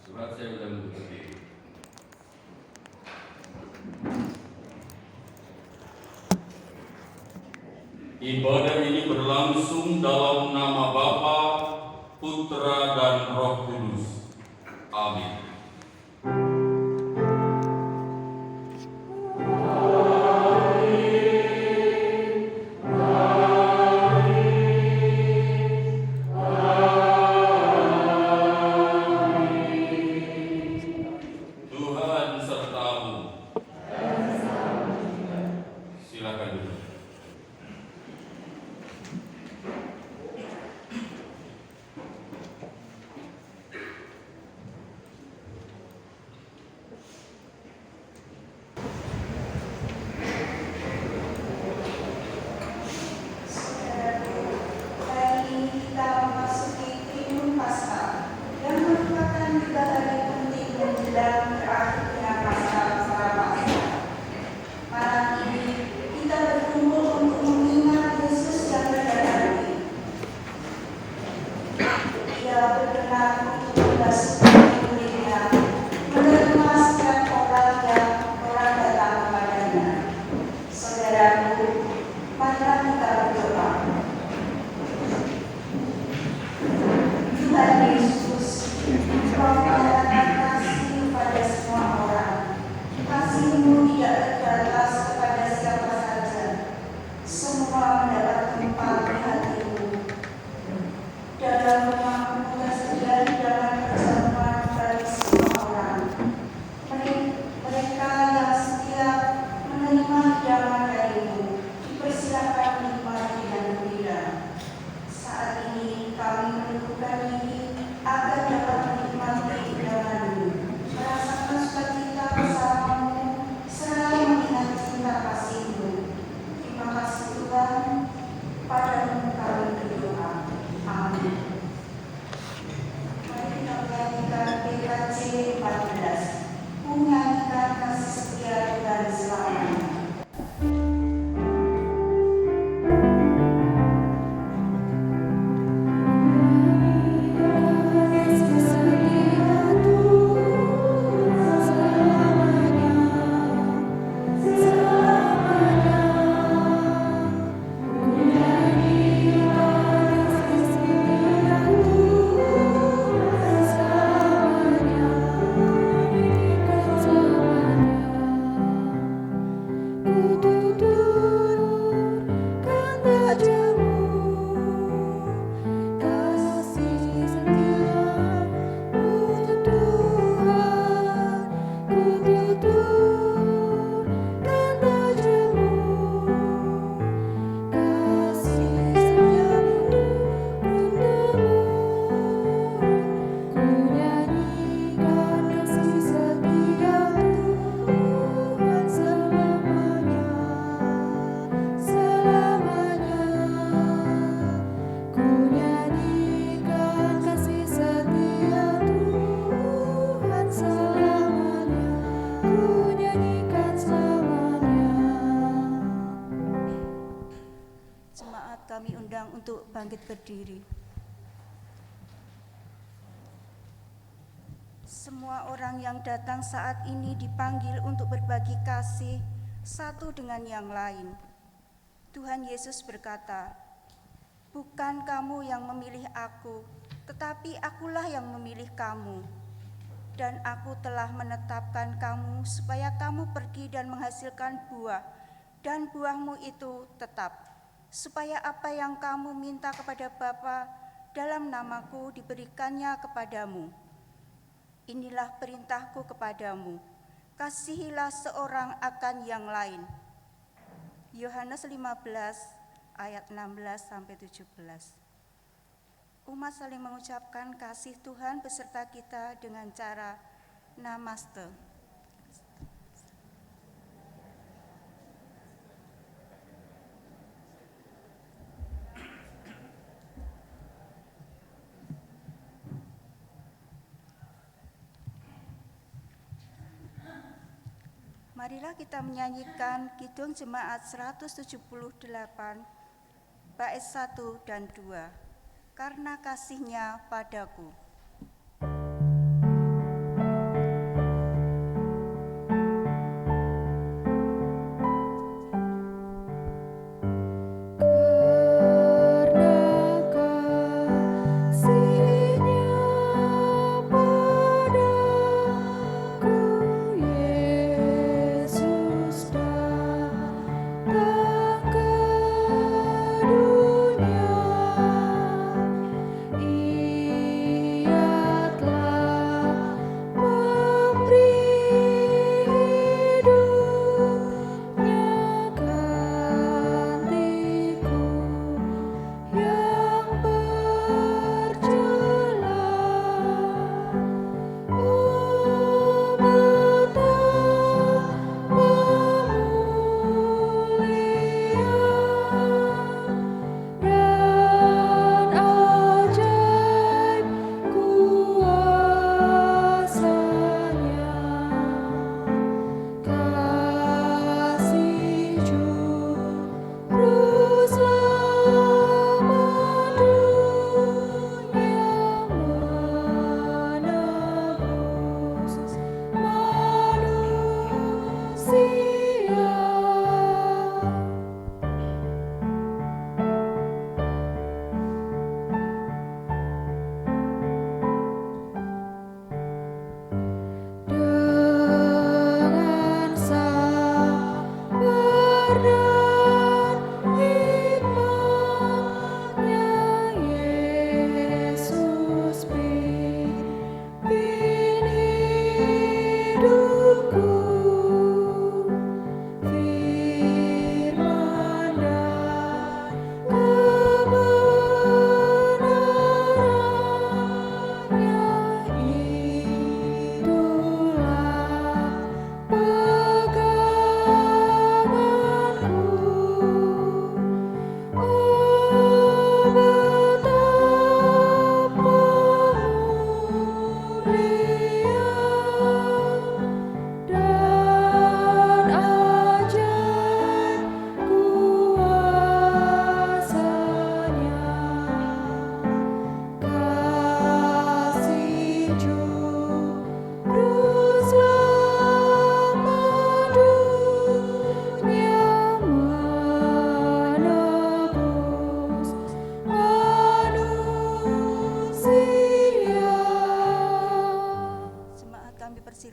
Surat saya sudah mengikuti. Ibadah ini berlangsung dalam nama Bapa, Putra, dan Roh Kudus. Amin. Untuk bangkit berdiri. Semua orang yang datang saat ini dipanggil untuk berbagi kasih satu dengan yang lain. Tuhan Yesus berkata, "Bukan kamu yang memilih aku, tetapi akulah yang memilih kamu. Dan aku telah menetapkan kamu supaya kamu pergi dan menghasilkan buah, dan buahmu itu tetap. Supaya apa yang kamu minta kepada Bapa dalam namaku diberikannya kepadamu. Inilah perintahku kepadamu, kasihilah seorang akan yang lain." Yohanes 15 ayat 16-17. Umat saling mengucapkan kasih Tuhan beserta kita dengan cara namaste. Marilah kita menyanyikan Kidung Jemaat 178 bait 1 dan 2. Karena kasih-Nya padaku.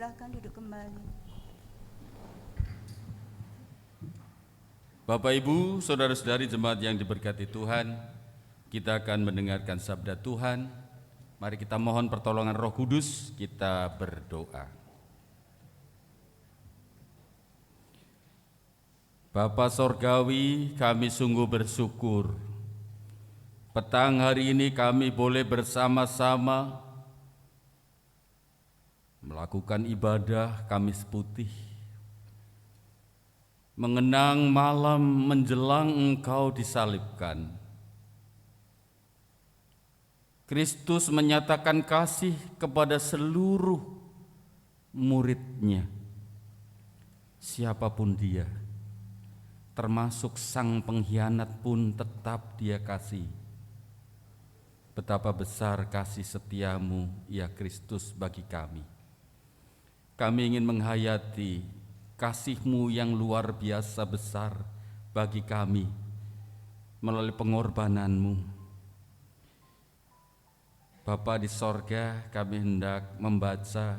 Silahkan duduk kembali. Bapak, Ibu, saudara-saudari jemaat yang diberkati Tuhan, kita akan mendengarkan sabda Tuhan. Mari kita mohon pertolongan Roh Kudus, kita berdoa. Bapa Sorgawi, kami sungguh bersyukur. Petang hari ini kami boleh bersama-sama melakukan ibadah Kamis Putih, mengenang malam menjelang Engkau disalibkan. Kristus menyatakan kasih kepada seluruh murid-Nya, siapapun dia, termasuk sang pengkhianat pun tetap Dia kasih. Betapa besar kasih setiamu, ya Kristus, bagi kami. Kami ingin menghayati kasih-Mu yang luar biasa besar bagi kami melalui pengorbanan-Mu. Bapa di sorga, kami hendak membaca,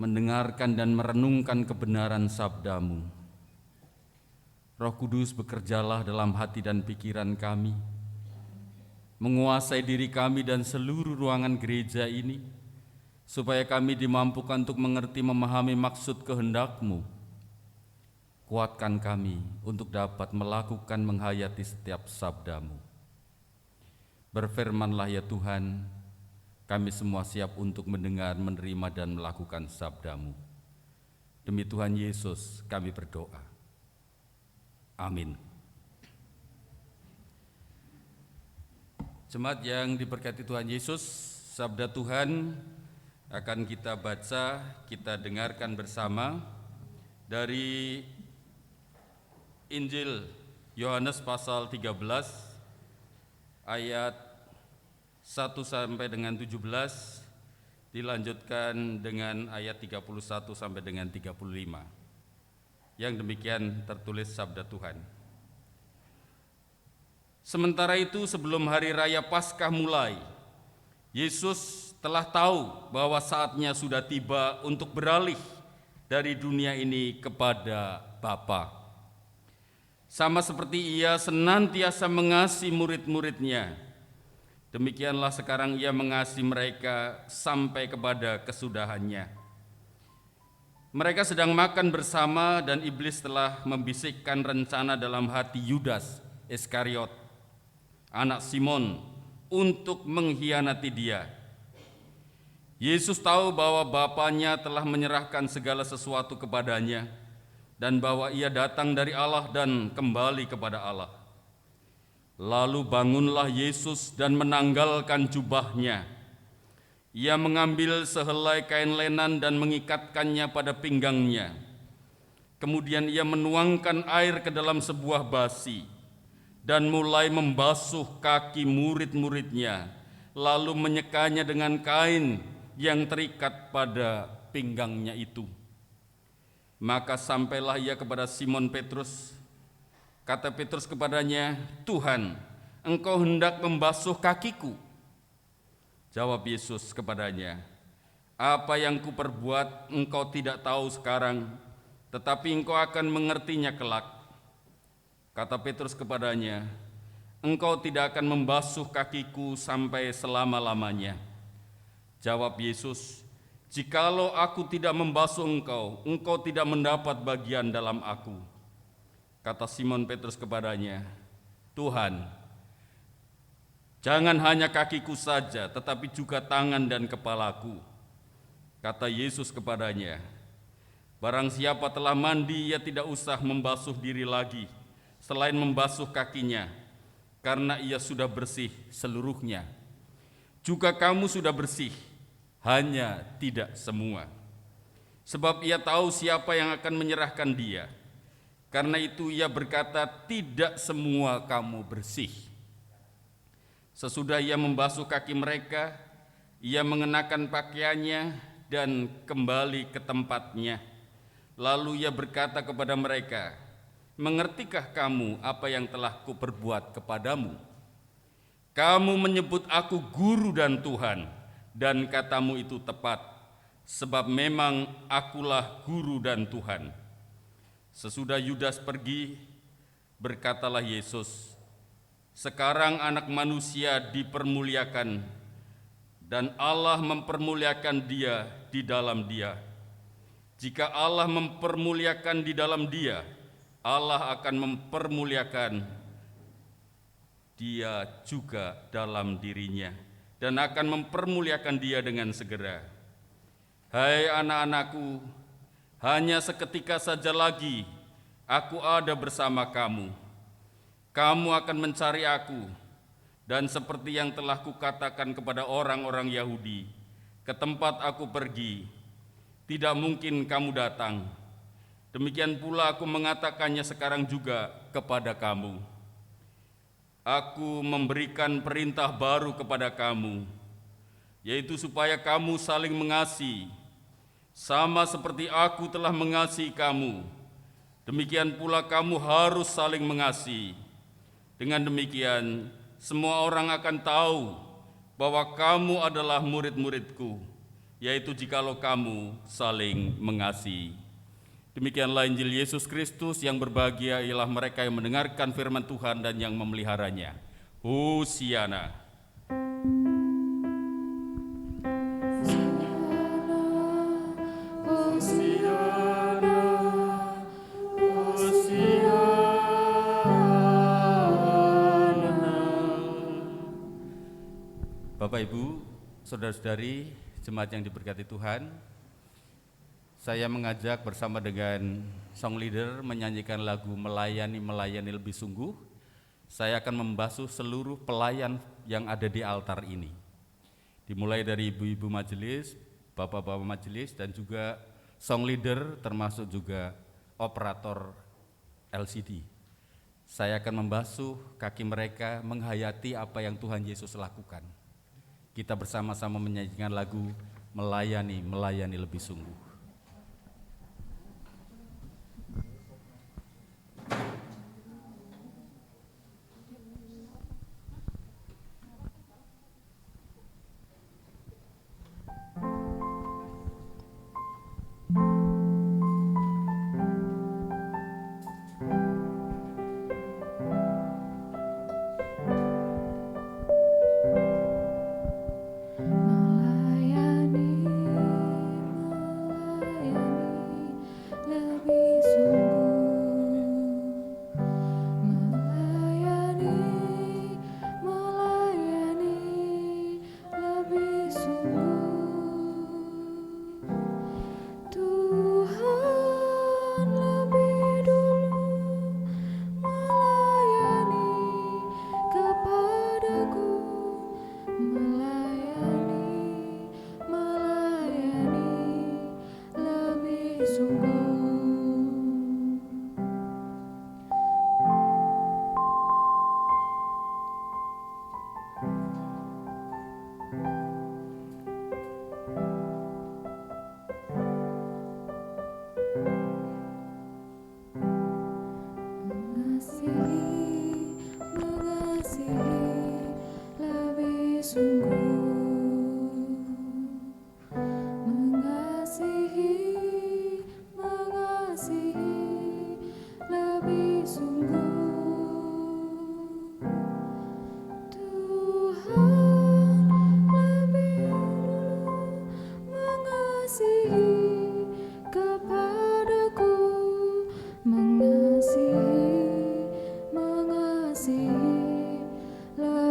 mendengarkan dan merenungkan kebenaran sabda-Mu. Roh Kudus, bekerjalah dalam hati dan pikiran kami, menguasai diri kami dan seluruh ruangan gereja ini, supaya kami dimampukan untuk mengerti memahami maksud kehendak-Mu. Kuatkan kami untuk dapat melakukan menghayati setiap sabda-Mu. Berfirmanlah ya Tuhan, kami semua siap untuk mendengar, menerima dan melakukan sabda-Mu. Demi Tuhan Yesus kami berdoa. Amin. Jemaat yang diberkati Tuhan Yesus, sabda Tuhan akan kita baca, kita dengarkan bersama dari Injil Yohanes pasal 13 ayat 1 sampai dengan 17, dilanjutkan dengan ayat 31 sampai dengan 35. Yang demikian tertulis sabda Tuhan. Sementara itu, sebelum hari raya Paskah mulai, Yesus telah tahu bahwa saatnya sudah tiba untuk beralih dari dunia ini kepada Bapa. Sama seperti Ia senantiasa mengasihi murid-murid-Nya, demikianlah sekarang Ia mengasihi mereka sampai kepada kesudahannya. Mereka sedang makan bersama dan iblis telah membisikkan rencana dalam hati Yudas Iskariot, anak Simon, untuk mengkhianati Dia. Yesus tahu bahwa Bapanya telah menyerahkan segala sesuatu kepadanya dan bahwa Ia datang dari Allah dan kembali kepada Allah. Lalu bangunlah Yesus dan menanggalkan jubahnya. Ia mengambil sehelai kain lenan dan mengikatkannya pada pinggangnya. Kemudian Ia menuangkan air ke dalam sebuah basi dan mulai membasuh kaki murid-murid-Nya, lalu menyekanya dengan kain yang terikat pada pinggangnya itu. Maka sampailah Ia kepada Simon Petrus. Kata Petrus kepadanya, "Tuhan, Engkau hendak membasuh kakiku?" Jawab Yesus kepadanya, "Apa yang kuperbuat engkau tidak tahu sekarang, tetapi engkau akan mengertinya kelak." Kata Petrus kepadanya, "Engkau tidak akan membasuh kakiku sampai selama-lamanya." Jawab Yesus, "Jikalau aku tidak membasuh engkau, engkau tidak mendapat bagian dalam aku." Kata Simon Petrus kepadanya, "Tuhan, jangan hanya kakiku saja, tetapi juga tangan dan kepalaku." Kata Yesus kepadanya, "Barang siapa telah mandi, ia tidak usah membasuh diri lagi, selain membasuh kakinya, karena ia sudah bersih seluruhnya. Juga kamu sudah bersih, hanya tidak semua. Sebab ia tahu siapa yang akan menyerahkan dia. Karena itu ia berkata, tidak semua kamu bersih." Sesudah ia membasuh kaki mereka, ia mengenakan pakaiannya dan kembali ke tempatnya. Lalu ia berkata kepada mereka, "Mengertikah kamu apa yang telah kuperbuat kepadamu? Kamu menyebut aku guru dan Tuhan, dan katamu itu tepat, sebab memang akulah guru dan Tuhan. Sesudah Yudas pergi, berkatalah Yesus, sekarang Anak Manusia dipermuliakan, dan Allah mempermuliakan Dia di dalam Dia. Jika Allah mempermuliakan di dalam Dia, Allah akan mempermuliakan Dia juga dalam dirinya, dan akan mempermuliakan Dia dengan segera. Hai anak-anakku, hanya seketika saja lagi aku ada bersama kamu. Kamu akan mencari aku, dan seperti yang telah kukatakan kepada orang-orang Yahudi, ke tempat aku pergi, tidak mungkin kamu datang. Demikian pula aku mengatakannya sekarang juga kepada kamu. Aku memberikan perintah baru kepada kamu, yaitu supaya kamu saling mengasihi, sama seperti aku telah mengasihi kamu. Demikian pula kamu harus saling mengasihi. Dengan demikian, semua orang akan tahu bahwa kamu adalah murid-muridku, yaitu jikalau kamu saling mengasihi. Demikianlah Injil Yesus Kristus. Yang berbahagia ialah mereka yang mendengarkan firman Tuhan dan yang memeliharanya. Hosiana. Bapak, Ibu, saudara-saudari, jemaat yang diberkati Tuhan, saya mengajak bersama dengan song leader menyanyikan lagu Melayani, Melayani Lebih Sungguh. Saya akan membasuh seluruh pelayan yang ada di altar ini. Dimulai dari ibu-ibu majelis, bapak-bapak majelis, dan juga song leader termasuk juga operator LCD. Saya akan membasuh kaki mereka menghayati apa yang Tuhan Yesus lakukan. Kita bersama-sama menyanyikan lagu Melayani, Melayani Lebih Sungguh.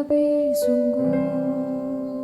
Lebih sungguh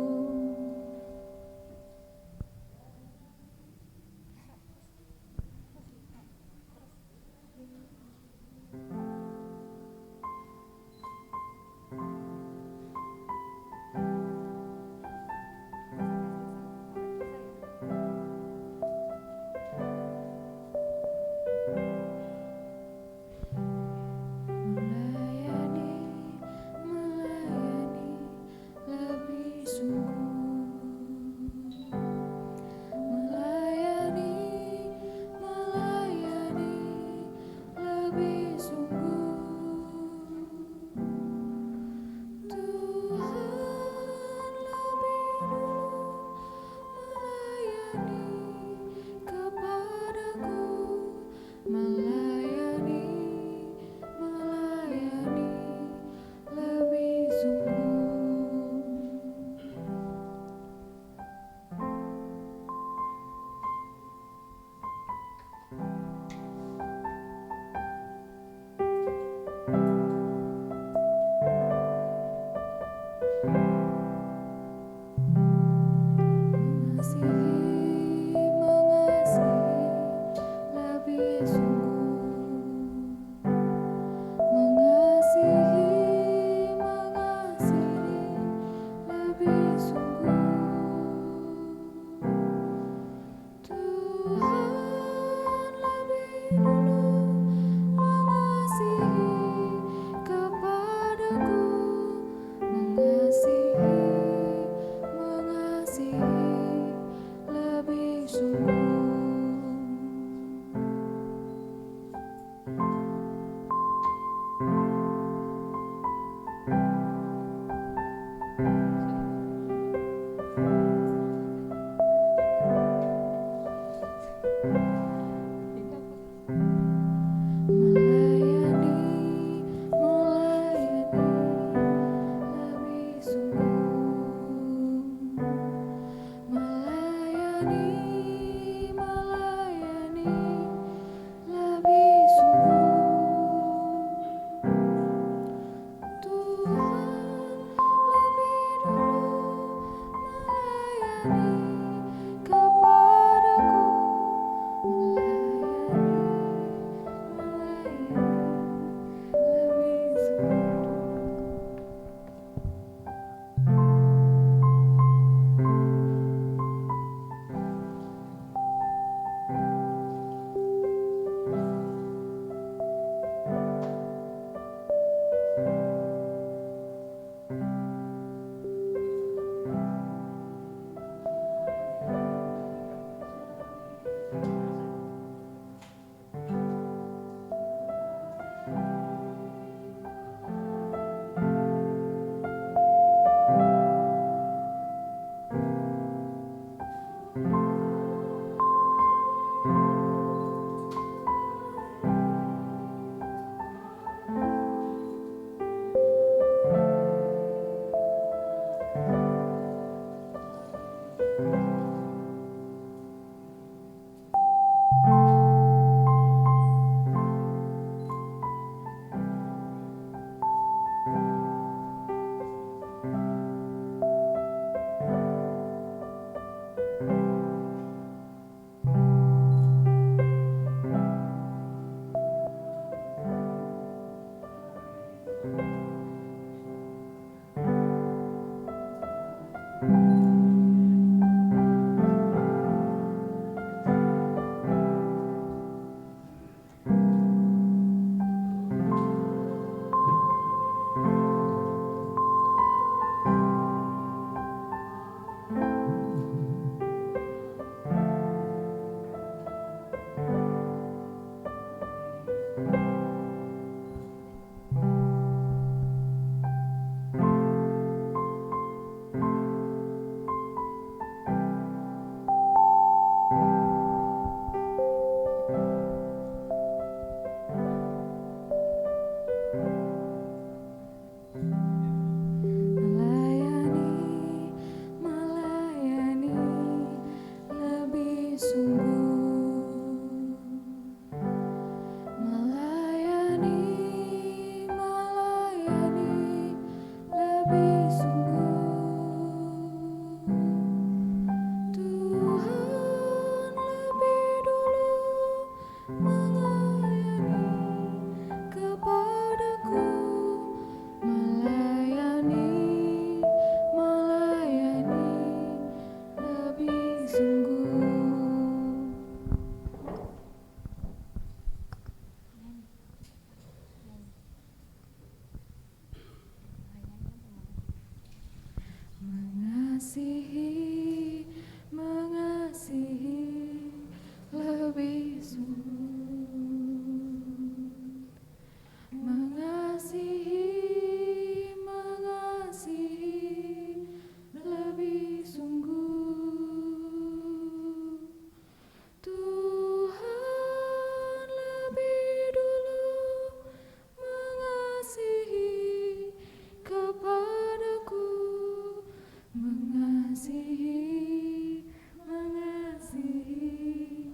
mengasihi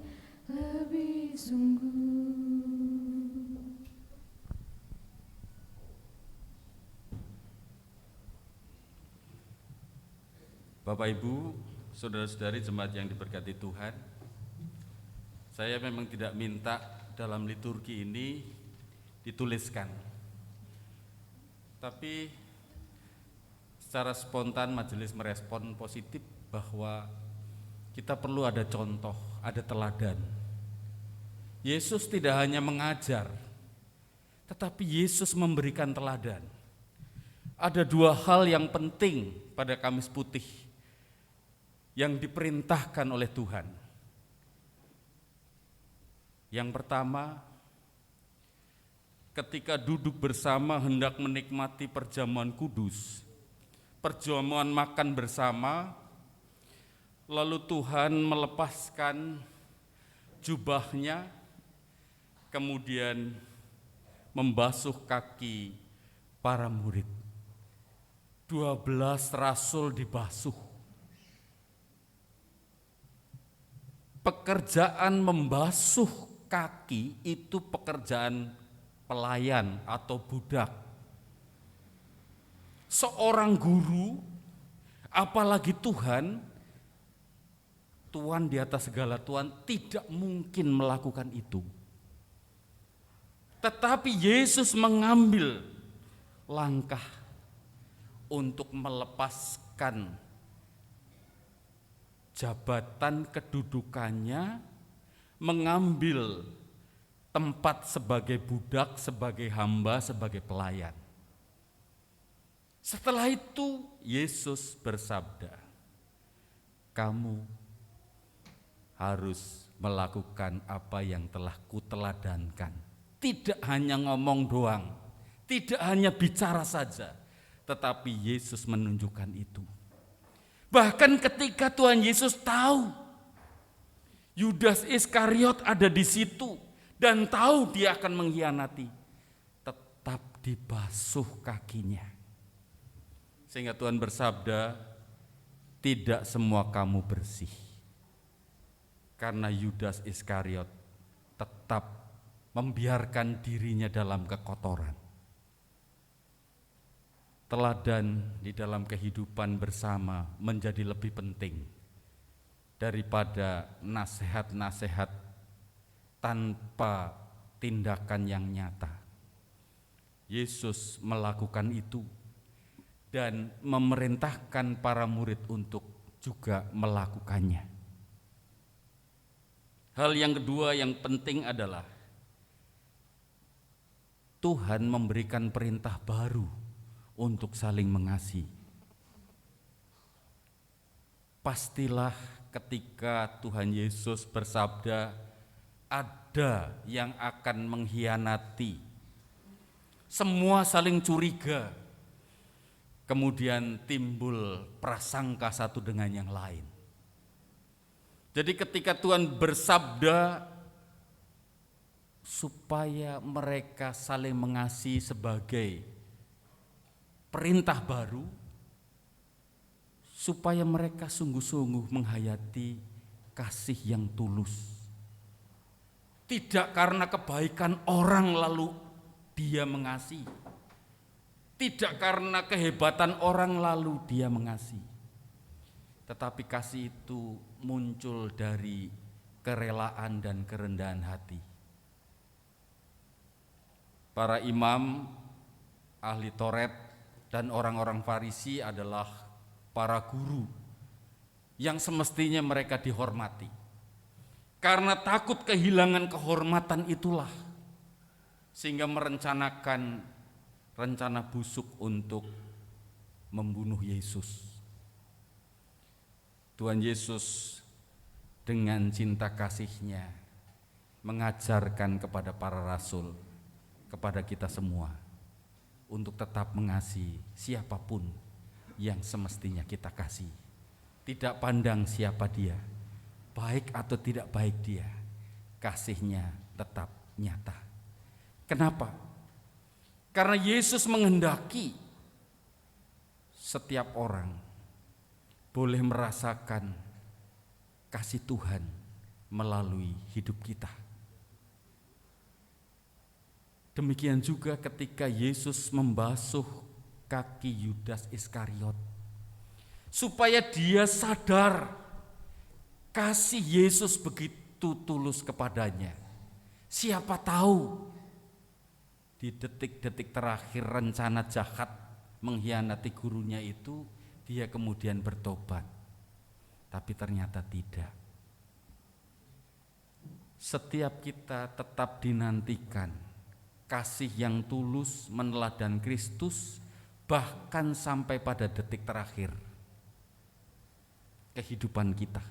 lebih sungguh. Bapak Ibu, saudara-saudari jemaat yang diberkati Tuhan, saya memang tidak minta dalam liturgi ini dituliskan, tapi secara spontan majelis merespon positif bahwa kita perlu ada contoh, ada teladan. Yesus tidak hanya mengajar, tetapi Yesus memberikan teladan. Ada dua hal yang penting pada Kamis Putih yang diperintahkan oleh Tuhan. Yang pertama, ketika duduk bersama hendak menikmati perjamuan kudus, perjamuan makan bersama, lalu Tuhan melepaskan jubahnya, kemudian membasuh kaki para murid. 12 rasul dibasuh. Pekerjaan membasuh kaki itu pekerjaan pelayan atau budak. Seorang guru, apalagi Tuhan di atas segala Tuhan, tidak mungkin melakukan itu. Tetapi Yesus mengambil langkah untuk melepaskan jabatan kedudukannya, mengambil tempat sebagai budak, sebagai hamba, sebagai pelayan. Setelah itu Yesus bersabda, kamu harus melakukan apa yang telah kuteladankan. Tidak hanya ngomong doang, tidak hanya bicara saja, tetapi Yesus menunjukkan itu. Bahkan ketika Tuhan Yesus tahu Yudas Iskariot ada di situ dan tahu dia akan mengkhianati, tetap dibasuh kakinya. Sehingga Tuhan bersabda, tidak semua kamu bersih. Karena Yudas Iskariot tetap membiarkan dirinya dalam kekotoran. Teladan di dalam kehidupan bersama menjadi lebih penting daripada nasihat-nasihat tanpa tindakan yang nyata. Yesus melakukan itu dan memerintahkan para murid untuk juga melakukannya. Hal yang kedua yang penting adalah Tuhan memberikan perintah baru untuk saling mengasihi. Pastilah ketika Tuhan Yesus bersabda, ada yang akan mengkhianati. Semua saling curiga. Kemudian timbul prasangka satu dengan yang lain. Jadi ketika Tuhan bersabda supaya mereka saling mengasihi sebagai perintah baru, supaya mereka sungguh-sungguh menghayati kasih yang tulus. Tidak karena kebaikan orang lalu dia mengasihi. Tidak karena kehebatan orang lalu dia mengasihi. Tetapi kasih itu muncul dari kerelaan dan kerendahan hati. Para imam, ahli Taurat, dan orang-orang Farisi adalah para guru yang semestinya mereka dihormati. Karena takut kehilangan kehormatan itulah sehingga merencanakan rencana busuk untuk membunuh Yesus. Tuhan Yesus dengan cinta kasih-Nya mengajarkan kepada para rasul, kepada kita semua, untuk tetap mengasihi siapapun yang semestinya kita kasih. Tidak pandang siapa dia, baik atau tidak baik dia, kasih-Nya tetap nyata. Kenapa? Karena Yesus menghendaki setiap orang boleh merasakan kasih Tuhan melalui hidup kita. Demikian juga ketika Yesus membasuh kaki Yudas Iskariot, supaya dia sadar kasih Yesus begitu tulus kepadanya. Siapa tahu di detik-detik terakhir rencana jahat mengkhianati gurunya itu, dia kemudian bertobat. Tapi ternyata tidak. Setiap kita tetap dinantikan kasih yang tulus meneladan Kristus, bahkan sampai pada detik terakhir. kehidupan kita.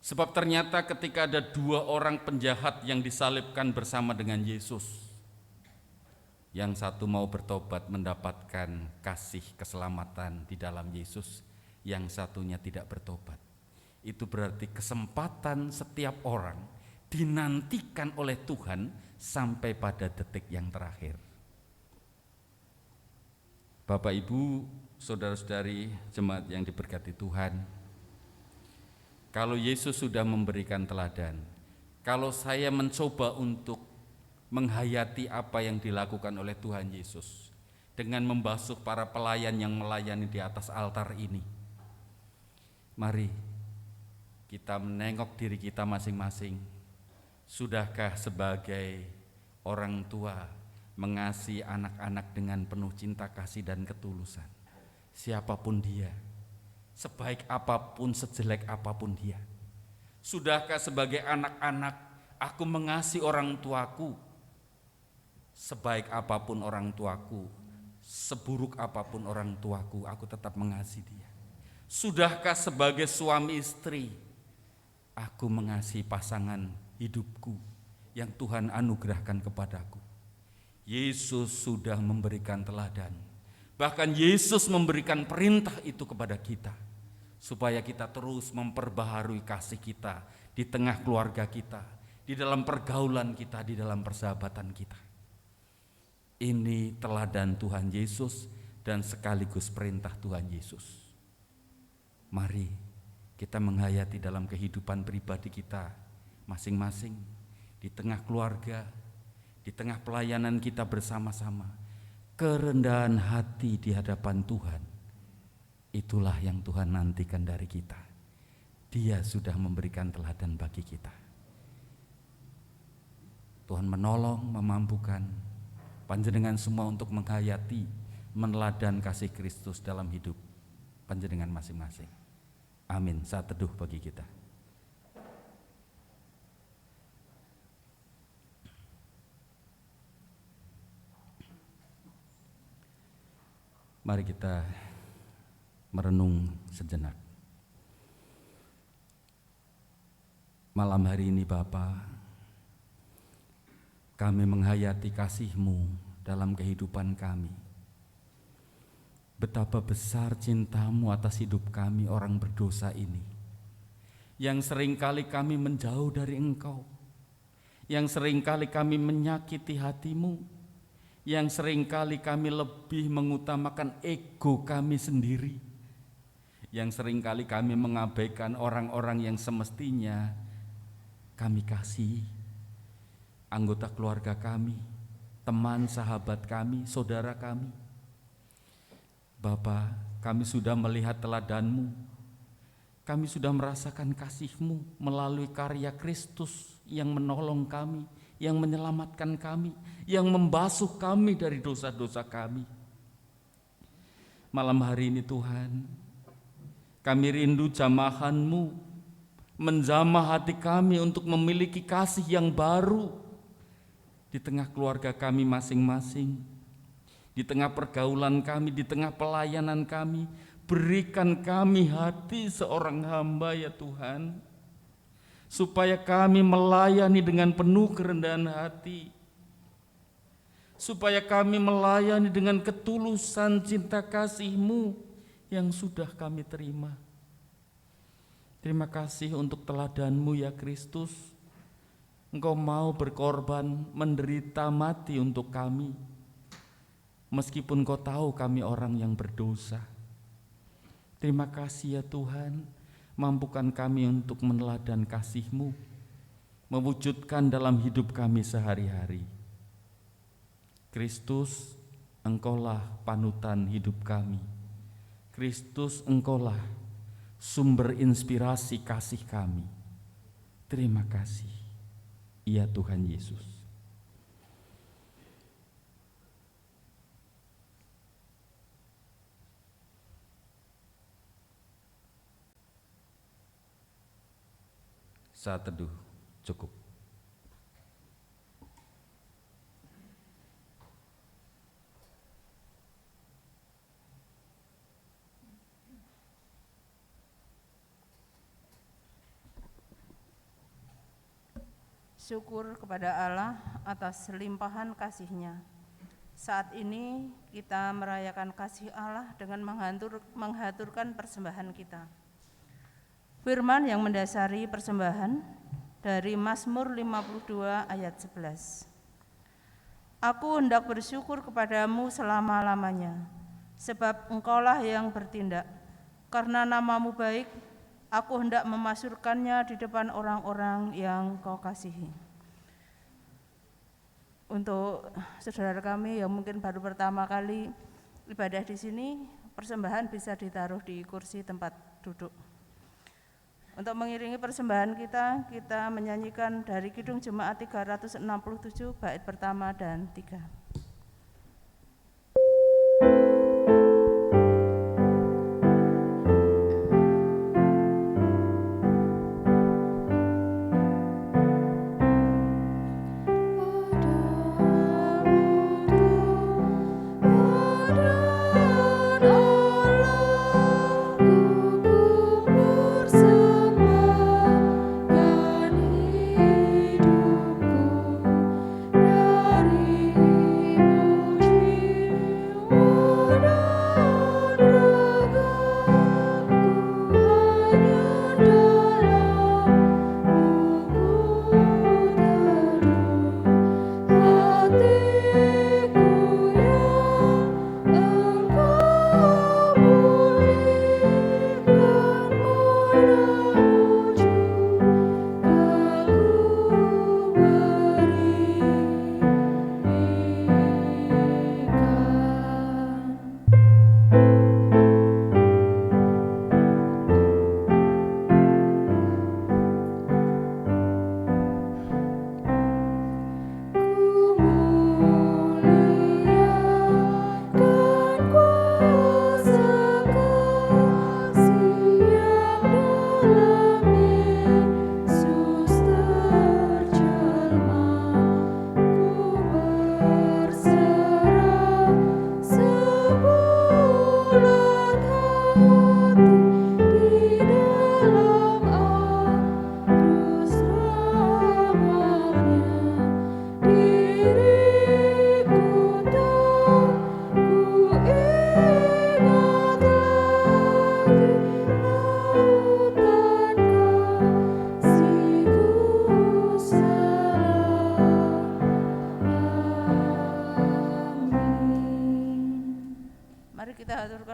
Sebab ternyata ketika ada 2 orang penjahat yang disalibkan bersama dengan Yesus, yang satu mau bertobat mendapatkan kasih keselamatan di dalam Yesus, yang satunya tidak bertobat. Itu berarti kesempatan setiap orang dinantikan oleh Tuhan sampai pada detik yang terakhir. Bapak, Ibu, saudara-saudari jemaat yang diberkati Tuhan, kalau Yesus sudah memberikan teladan, kalau saya mencoba untuk menghayati apa yang dilakukan oleh Tuhan Yesus dengan membasuh para pelayan yang melayani di atas altar ini, mari kita menengok diri kita masing-masing. Sudahkah sebagai orang tua mengasihi anak-anak dengan penuh cinta kasih dan ketulusan, siapapun dia, sebaik apapun, sejelek apapun dia? Sudahkah sebagai anak-anak aku mengasihi orang tuaku, sebaik apapun orang tuaku, seburuk apapun orang tuaku, aku tetap mengasihi dia? Sudahkah sebagai suami istri aku mengasihi pasangan hidupku yang Tuhan anugerahkan kepadaku? Yesus sudah memberikan teladan. Bahkan Yesus memberikan perintah itu kepada kita, supaya kita terus memperbaharui kasih kita di tengah keluarga kita, di dalam pergaulan kita, di dalam persahabatan kita. Ini teladan Tuhan Yesus dan sekaligus perintah Tuhan Yesus. Mari kita menghayati dalam kehidupan pribadi kita masing-masing, di tengah keluarga, di tengah pelayanan kita bersama-sama, kerendahan hati di hadapan Tuhan. Itulah yang Tuhan nantikan dari kita. Dia sudah memberikan teladan bagi kita. Tuhan menolong, memampukan panjenengan semua untuk menghayati, meneladan kasih Kristus dalam hidup panjenengan masing-masing. Amin. Saat teduh bagi kita. Mari kita merenung sejenak. Malam hari ini Bapa, kami menghayati kasih-Mu dalam kehidupan kami. Betapa besar cinta-Mu atas hidup kami orang berdosa ini, yang seringkali kami menjauh dari Engkau, yang seringkali kami menyakiti hati-Mu, yang seringkali kami lebih mengutamakan ego kami sendiri, yang seringkali kami mengabaikan orang-orang yang semestinya kami kasih, anggota keluarga kami, teman, sahabat kami, saudara kami. Bapa, kami sudah melihat teladan-Mu, kami sudah merasakan kasih-Mu melalui karya Kristus yang menolong kami, yang menyelamatkan kami, yang membasuh kami dari dosa-dosa kami. Malam hari ini Tuhan, kami rindu jamahan-Mu menjamah hati kami untuk memiliki kasih yang baru di tengah keluarga kami masing-masing, di tengah pergaulan kami, di tengah pelayanan kami. Berikan kami hati seorang hamba ya Tuhan, supaya kami melayani dengan penuh kerendahan hati, supaya kami melayani dengan ketulusan cinta kasih-Mu yang sudah kami terima. Terima kasih untuk teladan-Mu ya Kristus. Engkau mau berkorban, menderita mati untuk kami, meskipun Kau tahu kami orang yang berdosa. Terima kasih ya Tuhan, mampukan kami untuk meneladan kasih-Mu, mewujudkan dalam hidup kami sehari-hari. Kristus, Engkaulah panutan hidup kami. Kristus, Engkaulah sumber inspirasi kasih kami. Terima kasih, ya Tuhan Yesus. Saat teduh cukup. bersyukur kepada Allah atas limpahan kasih-Nya. Saat ini kita merayakan kasih Allah dengan menghaturkan persembahan kita. Firman yang mendasari persembahan dari Mazmur 52 ayat 11. Aku hendak bersyukur kepadamu selama-lamanya, sebab Engkaulah yang bertindak. Karena namamu baik, aku hendak memasyurkannya di depan orang-orang yang Kau kasihi. Untuk saudara kami yang mungkin baru pertama kali ibadah di sini, persembahan bisa ditaruh di kursi tempat duduk. Untuk mengiringi persembahan kita menyanyikan dari Kidung Jemaat 367 bait pertama dan 3.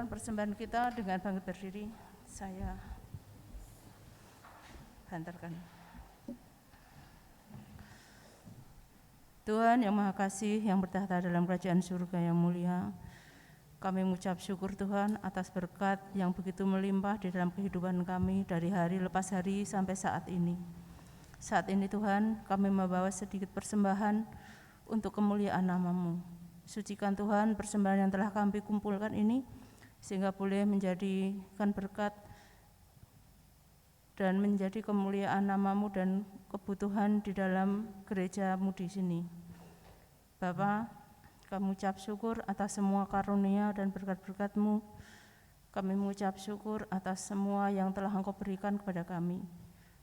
Persembahan kita dengan bangkit berdiri, saya hantarkan. Tuhan yang Maha Kasih yang bertahta dalam kerajaan surga yang mulia, kami mengucap syukur Tuhan atas berkat yang begitu melimpah di dalam kehidupan kami dari hari lepas hari sampai saat ini. Saat ini Tuhan, kami membawa sedikit persembahan untuk kemuliaan nama-Mu. Sucikan Tuhan persembahan yang telah kami kumpulkan ini, sehingga boleh menjadikan berkat dan menjadi kemuliaan nama-Mu dan kebutuhan di dalam gereja-Mu di sini. Bapa, kami mengucap syukur atas semua karunia dan berkat-berkat-Mu. Kami mengucap syukur atas semua yang telah Engkau berikan kepada kami.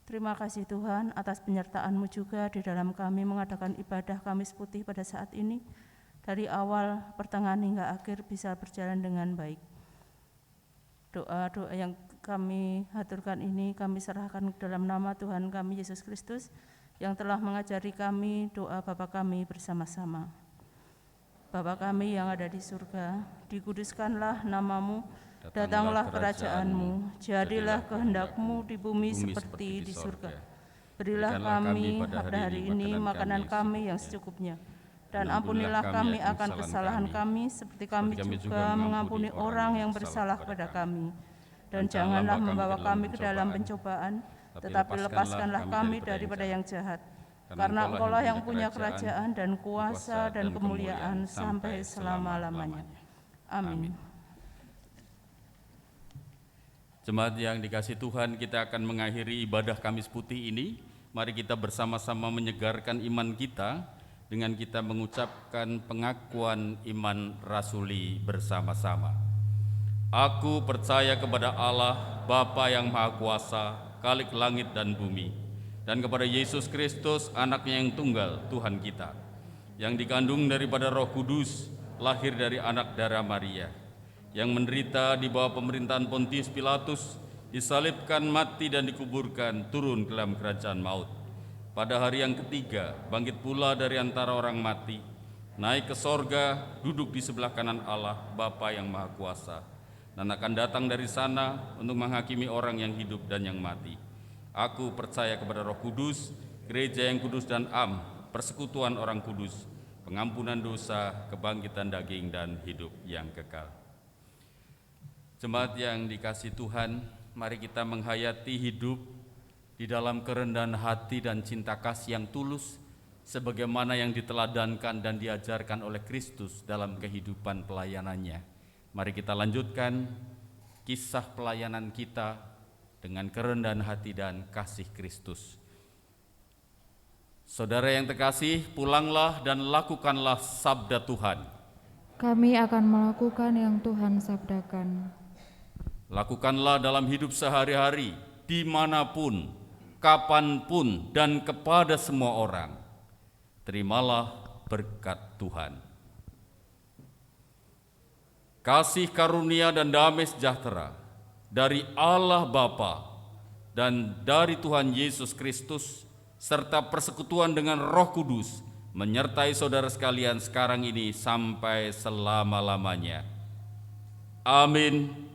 Terima kasih Tuhan atas penyertaan-Mu juga di dalam kami mengadakan ibadah Kamis Putih pada saat ini. Dari awal, pertengahan hingga akhir bisa berjalan dengan baik. Doa-doa yang kami haturkan ini kami serahkan dalam nama Tuhan kami Yesus Kristus yang telah mengajari kami doa Bapa kami bersama-sama. Bapa kami yang ada di surga, dikuduskanlah nama-Mu, datanglah kerajaan-Mu, jadilah kehendak-Mu di bumi seperti di surga. Berilah kami pada hari ini makanan kami yang secukupnya. Dan ampunilah kami akan kesalahan kami, seperti kami juga mengampuni orang yang bersalah kepada kami. Dan janganlah membawa kami ke dalam pencobaan, tetapi lepaskanlah kami daripada yang jahat. Karena Engkau-lah yang punya kerajaan dan kuasa dan kemuliaan sampai selama-lamanya. Amin. Jemaat yang dikasihi Tuhan, kita akan mengakhiri ibadah Kamis Putih ini. Mari kita bersama-sama menyegarkan iman kita dengan kita mengucapkan pengakuan iman rasuli bersama-sama. Aku percaya kepada Allah, Bapa yang Maha Kuasa, Khalik langit dan bumi, dan kepada Yesus Kristus, anaknya yang tunggal, Tuhan kita, yang dikandung daripada Roh Kudus, lahir dari anak darah Maria, yang menderita di bawah pemerintahan Pontius Pilatus, disalibkan, mati dan dikuburkan, turun ke dalam kerajaan maut. Pada hari yang ketiga, bangkit pula dari antara orang mati, naik ke sorga, duduk di sebelah kanan Allah, Bapa yang Maha Kuasa, dan akan datang dari sana untuk menghakimi orang yang hidup dan yang mati. Aku percaya kepada Roh Kudus, gereja yang kudus dan am, persekutuan orang kudus, pengampunan dosa, kebangkitan daging, dan hidup yang kekal. Jemaat yang dikasihi Tuhan, mari kita menghayati hidup di dalam kerendahan hati dan cinta kasih yang tulus, sebagaimana yang diteladankan dan diajarkan oleh Kristus dalam kehidupan pelayanannya. Mari kita lanjutkan kisah pelayanan kita dengan kerendahan hati dan kasih Kristus. Saudara yang terkasih, pulanglah dan lakukanlah sabda Tuhan. Kami akan melakukan yang Tuhan sabdakan. Lakukanlah dalam hidup sehari-hari, dimanapun, kapanpun, dan kepada semua orang. Terimalah berkat Tuhan. Kasih karunia dan damai sejahtera dari Allah Bapa dan dari Tuhan Yesus Kristus, serta persekutuan dengan Roh Kudus, menyertai saudara sekalian sekarang ini sampai selama-lamanya. Amin.